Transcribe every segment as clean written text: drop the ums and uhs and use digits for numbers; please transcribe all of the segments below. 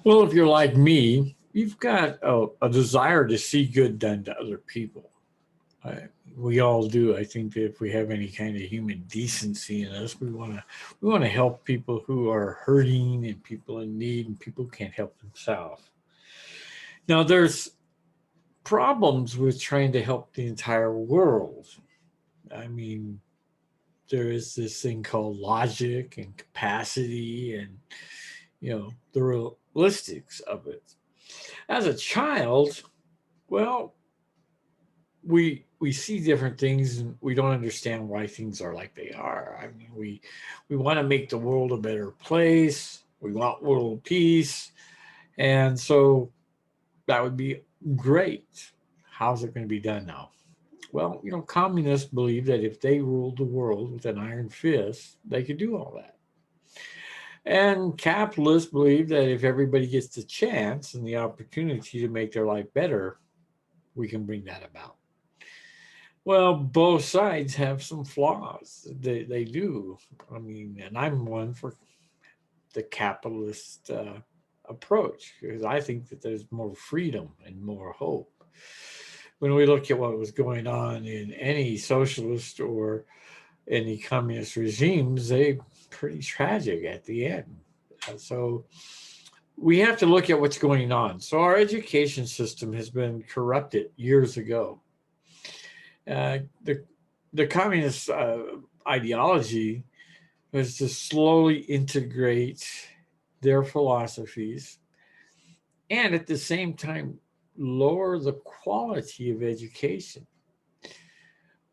Well, if you're like me, you've got a desire to see good done to other people. I, we all do. I think that if we have any kind of human decency in us, we want to help people who are hurting and people in need and people who can't help themselves. Now, there's problems with trying to help the entire world. I mean, there is this thing called logic and capacity and the realistics of it. As a child, well, we see different things and we don't understand why things are like they are. I mean, we want to make the world a better place. We want world peace, and so that would be great. How's it going to be done now? Well, communists believe that if they ruled the world with an iron fist, they could do all that. And capitalists believe that if everybody gets the chance and the opportunity to make their life better, we can bring that about. Well, both sides have some flaws. They do. I mean, and I'm one for the capitalist approach because I think that there's more freedom and more hope. When we look at what was going on in any socialist or any communist regimes, they pretty tragic at the end. So we have to look at what's going on. So our education system has been corrupted years ago. Uh, the the communist ideology was to slowly integrate their philosophies and at the same time lower the quality of education.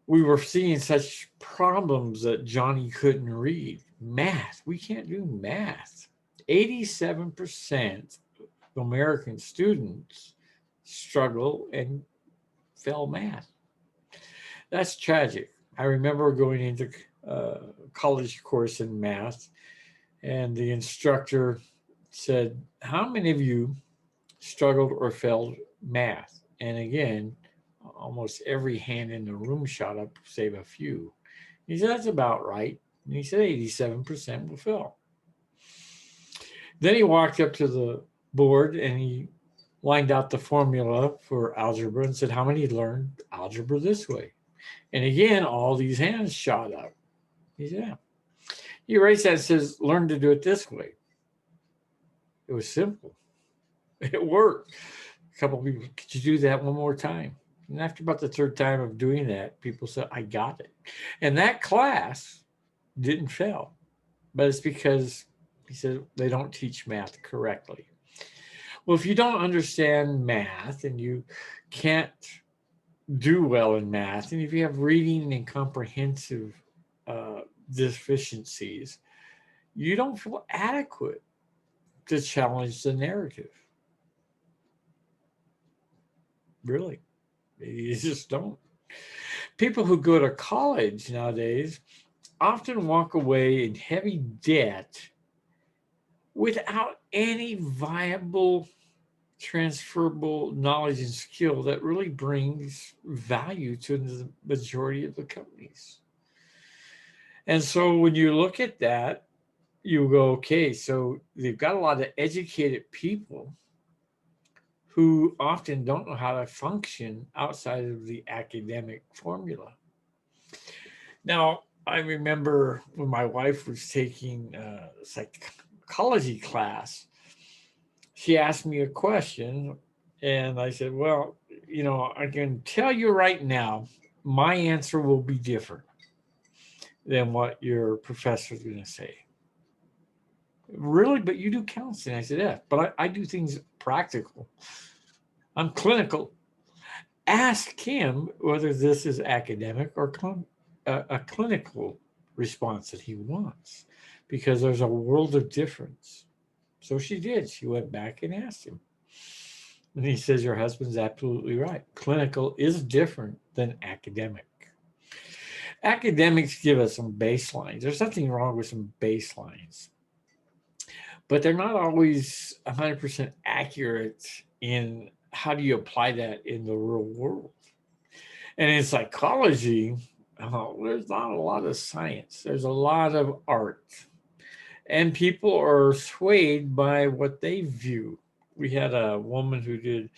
We were seeing such problems that Johnny couldn't read. Math, we can't do math. 87% of American students struggle and fail math. That's tragic. I remember going into a college course in math, and the instructor said, "How many of you struggled or failed math?" And again, almost every hand in the room shot up, save a few. He said, "That's about right." And he said, 87% will fail. Then he walked up to the board and he lined out the formula for algebra and said, "How many learned algebra this way?" And again, all these hands shot up. He said, "Yeah." He raised that and says, "Learn to do it this way." It was simple. It worked. A couple of people, "Could you do that one more time?" And after about the third time of doing that, people said, "I got it." And that class didn't fail. But it's because he said they don't teach math correctly. Well, if you don't understand math and you can't do well in math, and if you have reading and comprehensive uh, deficiencies, you don't feel adequate to challenge the narrative. Really, you just don't. People who go to college nowadays often walk away in heavy debt without any viable transferable knowledge and skill that really brings value to the majority of the companies. And so when you look at that, you go, okay, so they've got a lot of educated people who often don't know how to function outside of the academic formula. Now, I remember when my wife was taking a psychology class, she asked me a question, and I said, "Well, I can tell you right now, my answer will be different than what your professor is going to say." "Really? But you do counseling?" I said, "Yeah, but I do things practical. I'm clinical." Ask him whether this is academic or a clinical response that he wants, because there's a world of difference. So she did. She went back and asked him. And he says, "Your husband's absolutely right. Clinical is different than academic." Academics give us some baselines. There's nothing wrong with some baselines, but they're not always 100% accurate in how do you apply that in the real world. And in psychology, there's not a lot of science, there's a lot of art. And people are swayed by what they view. We had a woman who did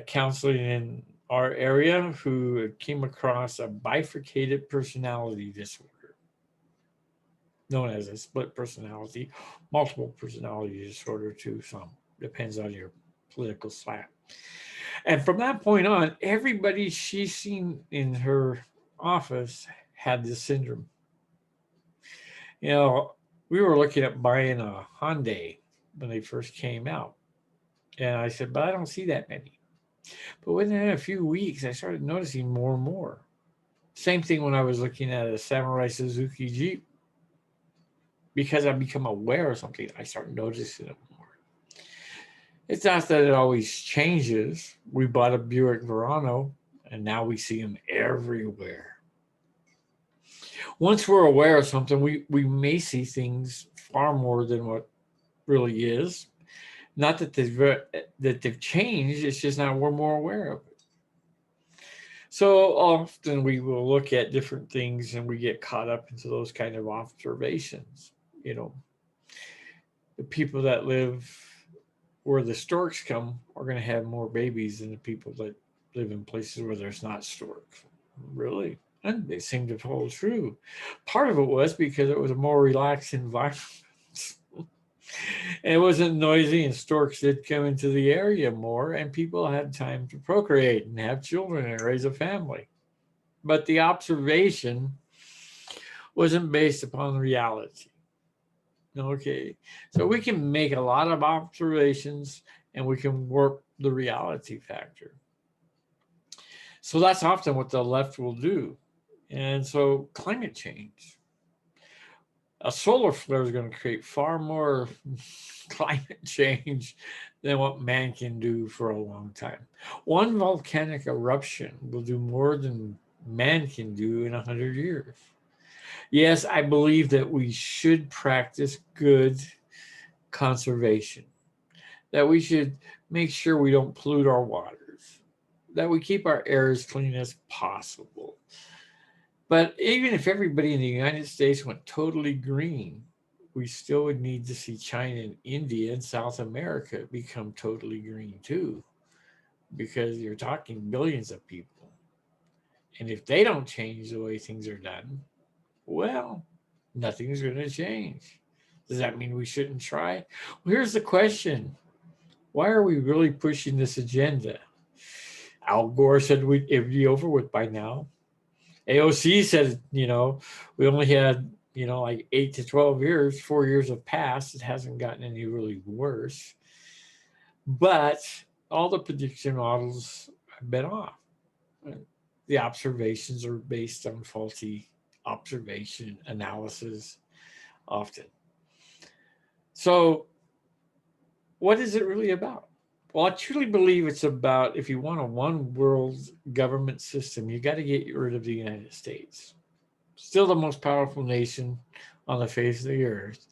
counseling in our area who came across a bifurcated personality disorder known as a split personality, multiple personality disorder too. Some depends on your political slant. And from that point on, everybody she's seen in her office had this syndrome. You know, we were looking at buying a Hyundai when they first came out. And I said, but I don't see that many. But within a few weeks, I started noticing more and more. Same thing when I was looking at a Samurai Suzuki Jeep. Because I become aware of something, I start noticing it more. It's not that it always changes. We bought a Buick Verano, and now we see them everywhere. Once we're aware of something, we may see things far more than what really is. Not that they've changed, it's just now we're more aware of it. So often we will look at different things and we get caught up into those kind of observations. You know, the people that live where the storks come are going to have more babies than the people that live in places where there's not storks. Really? And they seem to hold true. Part of it was because it was a more relaxed environment. And it wasn't noisy, and storks did come into the area more, and people had time to procreate and have children and raise a family. But the observation wasn't based upon reality. Okay, so we can make a lot of observations and we can work the reality factor. So that's often what the left will do. And so climate change, a solar flare is going to create far more climate change than what man can do for a long time. One volcanic eruption will do more than man can do in 100 years. Yes, I believe that we should practice good conservation, that we should make sure we don't pollute our waters, that we keep our air as clean as possible. But even if everybody in the United States went totally green, we still would need to see China and India and South America become totally green too, because you're talking billions of people. And if they don't change the way things are done, well, nothing's going to change. Does that mean we shouldn't try? Well, here's the question. Why are we really pushing this agenda? Al Gore said it'd be over with by now. AOC said, we only had, like 8 to 12 years, 4 years have passed. It hasn't gotten any really worse. But all the prediction models have been off. The observations are based on faulty observation analysis often. So what is it really about? Well, I truly believe it's about, if you want a one world government system, you got to get rid of the United States. Still the most powerful nation on the face of the earth,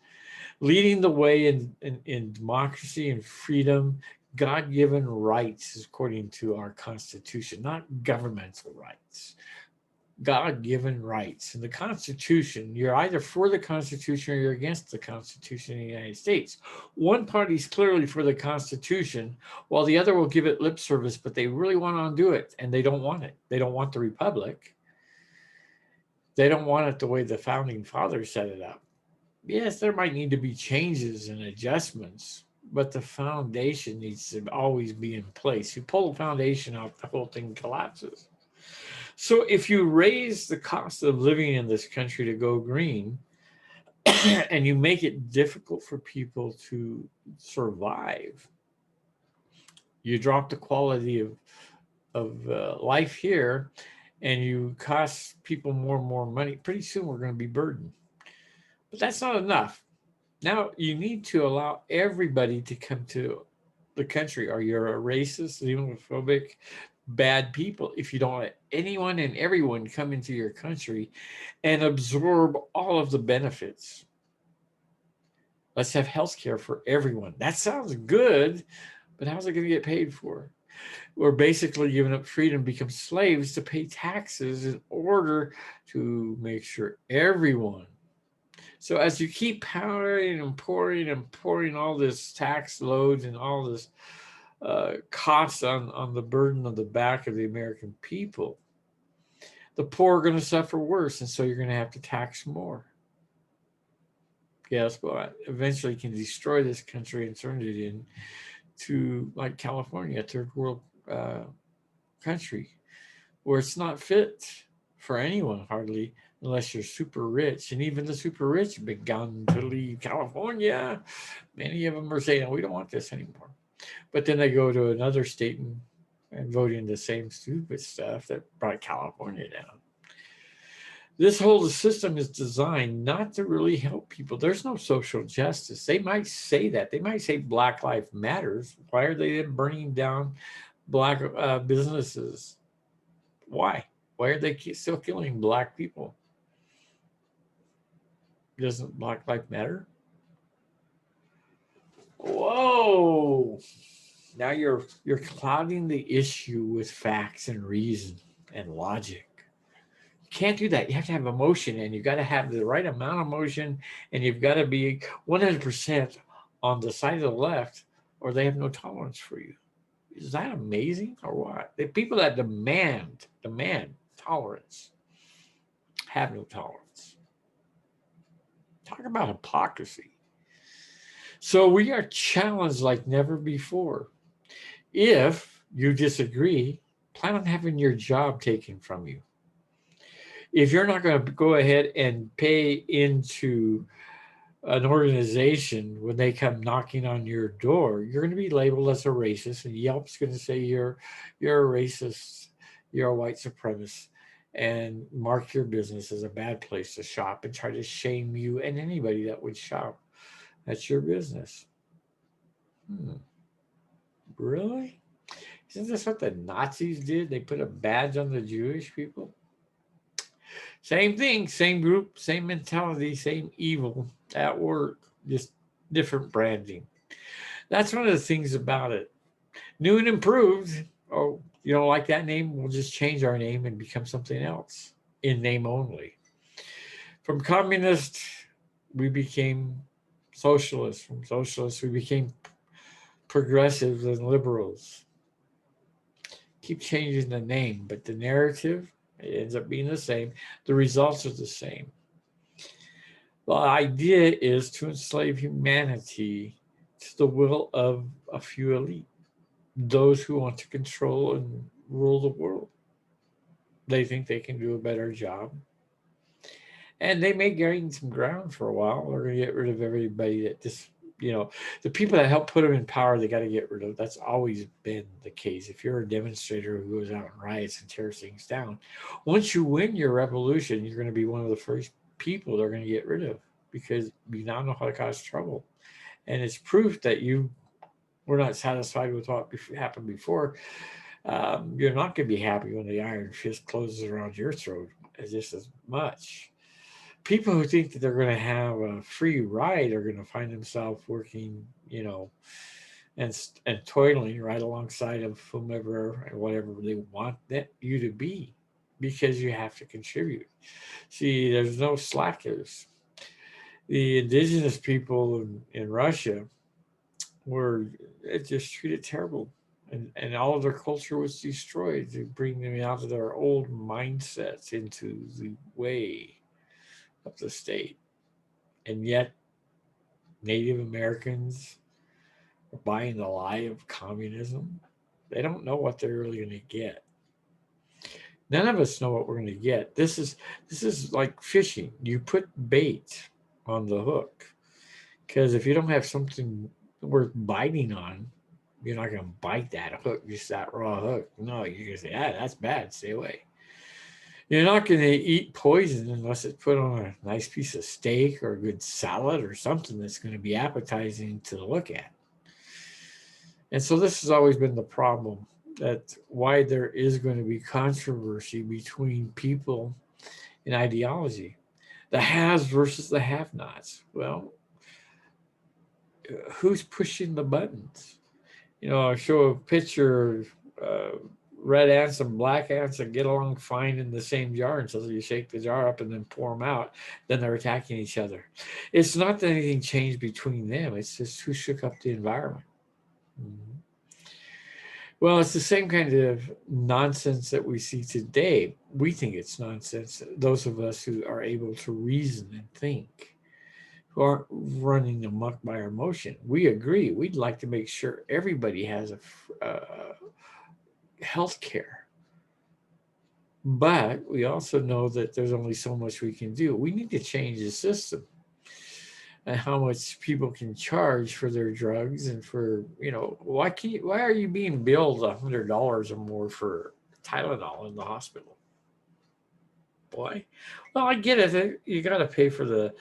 leading the way in democracy and freedom, God-given rights, according to our Constitution, not governmental rights. God-given rights. In the Constitution, you're either for the Constitution or you're against the Constitution of the United States. One party's clearly for the Constitution, while the other will give it lip service, but they really want to undo it, and they don't want it. They don't want the Republic. They don't want it the way the Founding Fathers set it up. Yes, there might need to be changes and adjustments, but the foundation needs to always be in place. You pull the foundation off, the whole thing collapses. So if you raise the cost of living in this country to go green, and you make it difficult for people to survive, you drop the quality of life here, and you cost people more and more money, pretty soon we're going to be burdened. But that's not enough. Now you need to allow everybody to come to the country. Or you're a racist, xenophobic, bad people if you don't let anyone and everyone come into your country and absorb all of the benefits. Let's have health care for everyone. That sounds good, but how's it going to get paid for? We're basically giving up freedom, become slaves to pay taxes in order to make sure everyone. So as you keep powering and pouring all this tax loads and all this costs on the burden of the back of the American people, the poor are going to suffer worse, and so you're going to have to tax more. Guess what? Eventually, can destroy this country and turn it into like California, a third world uh, country, where it's not fit for anyone hardly, unless you're super rich. And even the super rich have begun to leave California. Many of them are saying, "We don't want this anymore." But then they go to another state and vote in the same stupid stuff that brought California down. This whole system is designed not to really help people. There's no social justice. They might say that. They might say Black Life Matters. Why are they then burning down black businesses? Why? Why are they still killing black people? Doesn't Black Life Matter? Whoa! Now you're clouding the issue with facts and reason and logic. You can't do that. You have to have emotion, and you've got to have the right amount of emotion, and you've got to be 100% on the side of the left, or they have no tolerance for you. Is that amazing or what? The people that demand tolerance have no tolerance. Talk about hypocrisy. So we are challenged like never before. If you disagree, plan on having your job taken from you. If you're not going to go ahead and pay into an organization when they come knocking on your door, you're going to be labeled as a racist, and Yelp's going to say you're a racist, you're a white supremacist, and mark your business as a bad place to shop and try to shame you and anybody that would shop at your business. Really? Isn't this what the Nazis did? They put a badge on the Jewish people. Same thing, same group, same mentality, same evil at work, just different branding. That's one of the things about it. New and improved. Oh, you don't like that name? We'll just change our name and become something else in name only. From communist, we became socialists. From socialists, we became progressives and liberals. Keep changing the name, but the narrative, it ends up being the same. The results are the same. The idea is to enslave humanity to the will of a few elite, those who want to control and rule the world. They think they can do a better job. And they may gain some ground for a while. They're going to get rid of everybody that just, the people that help put them in power, they got to get rid of. That's always been the case. If you're a demonstrator who goes out and riots and tears things down, once you win your revolution, you're going to be one of the first people they're going to get rid of, because you now know how to cause trouble. And it's proof that you were not satisfied with what happened before. You're not going to be happy when the iron fist closes around your throat just as much. People who think that they're going to have a free ride are going to find themselves working, and toiling right alongside of whomever and whatever they want that you to be, because you have to contribute. See, there's no slackers. The indigenous people in Russia were just treated terrible. And all of their culture was destroyed to bring them out of their old mindsets into the way of the state. And yet, Native Americans are buying the lie of communism. They don't know what they're really going to get. None of us know what we're going to get. This is like fishing. You put bait on the hook, because if you don't have something worth biting on, you're not going to bite that hook, just that raw hook. No, you're going to say, that's bad. Stay away. You're not going to eat poison unless it's put on a nice piece of steak or a good salad or something that's going to be appetizing to look at. And so this has always been the problem, that why there is going to be controversy between people in ideology. The haves versus the have-nots. Well, who's pushing the buttons? I show a picture red ants and black ants that get along fine in the same jar until you shake the jar up and then pour them out. Then they're attacking each other. It's not that anything changed between them. It's just who shook up the environment. Mhm. Well, it's the same kind of nonsense that we see today. We think it's nonsense. Those of us who are able to reason and think, who aren't running amok by our emotion, we agree. We'd like to make sure everybody has health care. But we also know that there's only so much we can do. We need to change the system and how much people can charge for their drugs and for, why are you being billed $100 or more for Tylenol in the hospital? Boy, well, I get it. You got to pay for the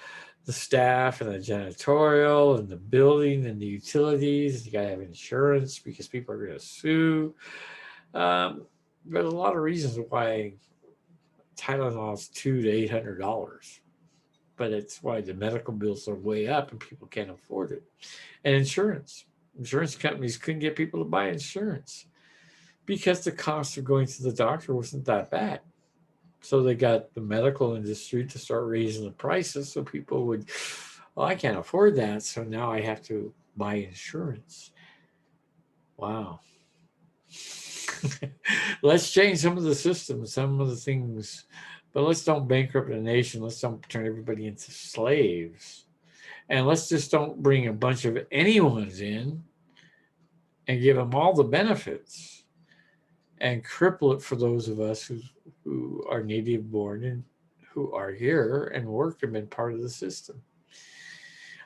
staff and the janitorial and the building and the utilities. You got to have insurance because people are going to sue. There's a lot of reasons why Tylenol is $200 to $800, but it's why the medical bills are way up and people can't afford it. And insurance companies couldn't get people to buy insurance because the cost of going to the doctor wasn't that bad. So they got the medical industry to start raising the prices so people would, well, I can't afford that, so now I have to buy insurance. Wow. Let's change some of the systems, some of the things, but let's don't bankrupt a nation. Let's don't turn everybody into slaves. And let's just don't bring a bunch of anyone's in and give them all the benefits and cripple it for those of us who are native born and who are here and worked and been part of the system.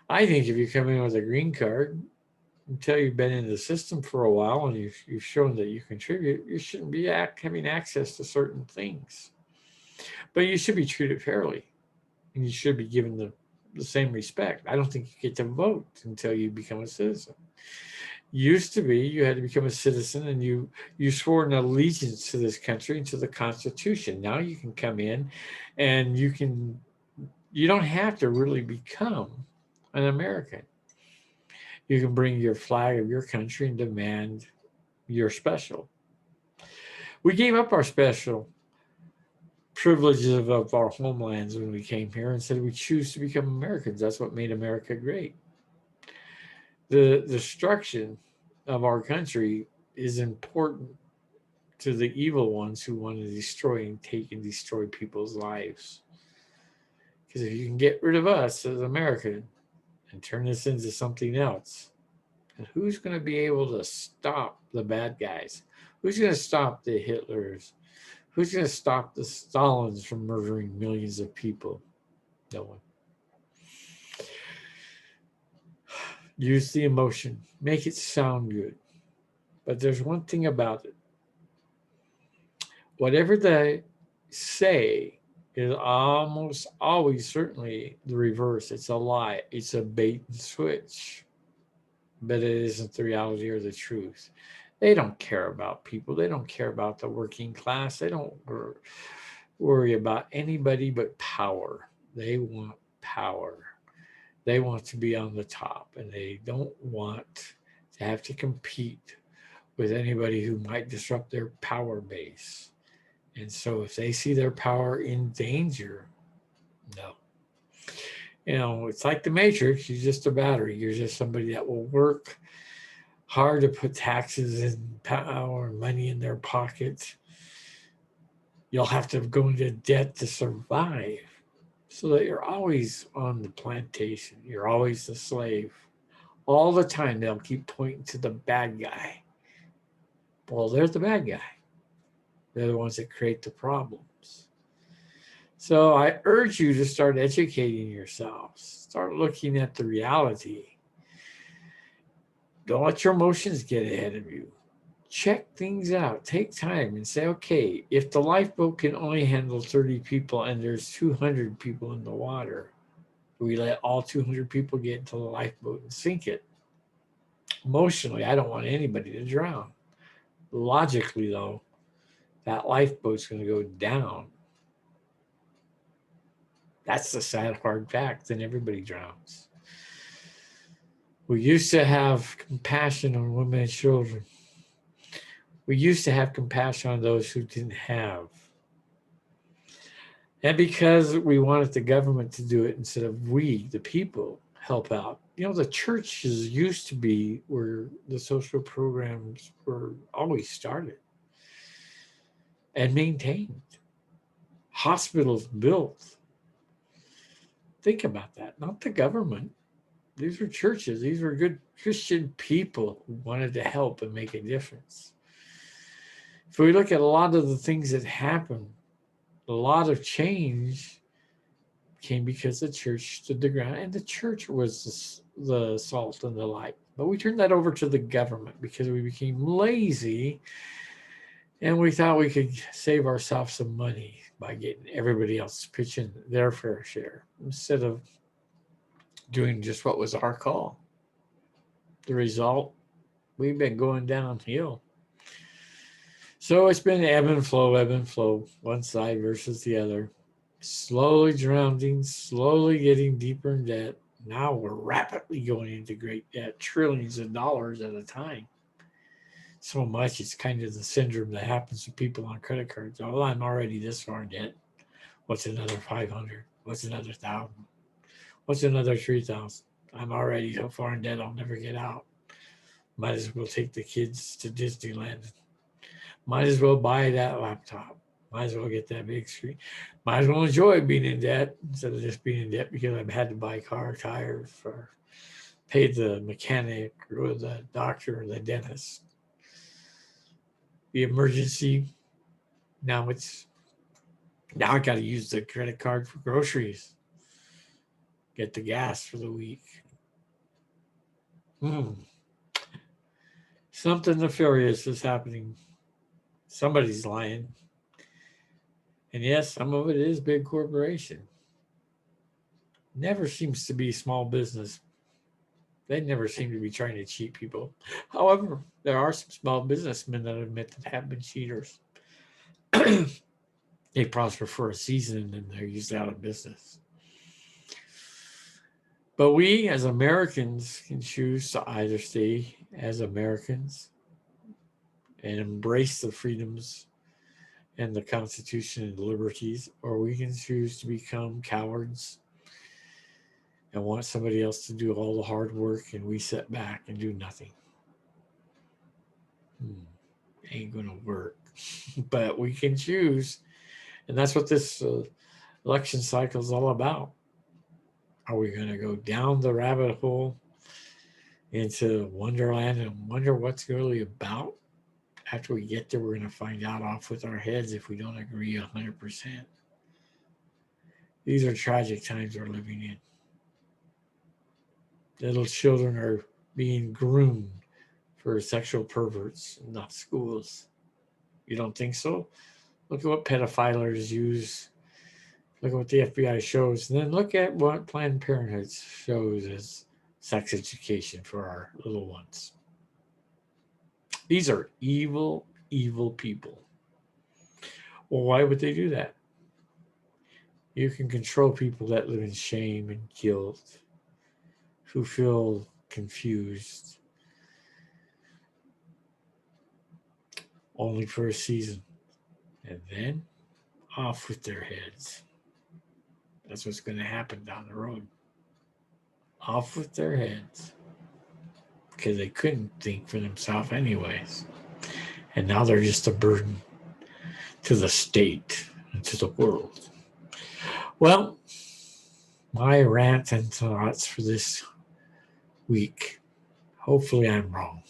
I think if you come in with a green card, until you've been in the system for a while and you've shown that you contribute, you shouldn't be having access to certain things. But you should be treated fairly, and you should be given the same respect. I don't think you get to vote until you become a citizen. Used to be you had to become a citizen and you swore an allegiance to this country and to the Constitution. Now you can come in and you don't have to really become an American. You can bring your flag of your country and demand your special. We gave up our special privileges of our homelands when we came here and said we choose to become Americans. That's what made America great. The destruction of our country is important to the evil ones who want to destroy and take and destroy people's lives. Because if you can get rid of us as American and turn this into something else, and who's going to be able to stop the bad guys? Who's going to stop the Hitlers? Who's going to stop the Stalins from murdering millions of people? No one. Use the emotion. Make it sound good. But there's one thing about it. Whatever they say is almost always certainly the reverse. It's a lie. It's a bait and switch. But it isn't the reality or the truth. They don't care about people. They don't care about the working class. They don't worry about anybody but power. They want power. They want to be on the top, and they don't want to have to compete with anybody who might disrupt their power base. And so if they see their power in danger, no. It's like the Matrix. You're just a battery. You're just somebody that will work hard to put taxes and power and money in their pocket. You'll have to go into debt to survive so that you're always on the plantation. You're always the slave. All the time, they'll keep pointing to the bad guy. Well, they're the bad guy. They're the ones that create the problems. So I urge you to start educating yourselves. Start looking at the reality. Don't let your emotions get ahead of you. Check things out. Take time and say, okay, if the lifeboat can only handle 30 people and there's 200 people in the water, we let all 200 people get into the lifeboat and sink it. Emotionally, I don't want anybody to drown. Logically, though, that lifeboat's going to go down. That's the sad, hard fact. Then everybody drowns. We used to have compassion on women and children. We used to have compassion on those who didn't have. And because we wanted the government to do it instead of we, the people, help out. The churches used to be where the social programs were always started and maintained. Hospitals built. Think about that. Not the government. These were churches. These were good Christian people who wanted to help and make a difference. If we look at a lot of the things that happened, a lot of change came because the church stood the ground, and the church was the salt and the light. But we turned that over to the government because we became lazy, and we thought we could save ourselves some money by getting everybody else to pitch in their fair share instead of doing just what was our call. The result, we've been going downhill. So it's been ebb and flow, one side versus the other. Slowly drowning, slowly getting deeper in debt. Now we're rapidly going into great debt, trillions of dollars at a time. So much, it's kind of the syndrome that happens to people on credit cards. Oh, I'm already this far in debt. What's another 500? What's another 1,000? What's another 3,000? I'm already so far in debt, I'll never get out. Might as well take the kids to Disneyland. Might as well buy that laptop. Might as well get that big screen. Might as well enjoy being in debt instead of just being in debt because I've had to buy car tires or pay the mechanic or the doctor or the dentist. The emergency. Now I got to use the credit card for groceries. Get the gas for the week. Something nefarious is happening. Somebody's lying. And yes, some of it is big corporation. Never seems to be small business. They never seem to be trying to cheat people. However, there are some small businessmen that admit that have been cheaters. They prosper for a season and they're usually out of business. But we as Americans can choose to either stay as Americans and embrace the freedoms and the Constitution and liberties, or we can choose to become cowards and want somebody else to do all the hard work and we sit back and do nothing. Ain't gonna work. But we can choose, and that's what this election cycle is all about. Are we going to go down the rabbit hole into Wonderland and wonder what's really about? After we get there, we're going to find out off with our heads if we don't agree 100%. These are tragic times we're living in. Little children are being groomed for sexual perverts in the schools. You don't think so? Look at what pedophilers use. Look at what the FBI shows. And then look at what Planned Parenthood shows as sex education for our little ones. These are evil, evil people. Well, why would they do that? You can control people that live in shame and guilt, who feel confused, only for a season, and then off with their heads. That's what's going to happen down the road. Off with their heads. Because they couldn't think for themselves anyways. And now they're just a burden to the state and to the world. Well, my rant and thoughts for this week. Hopefully I'm wrong.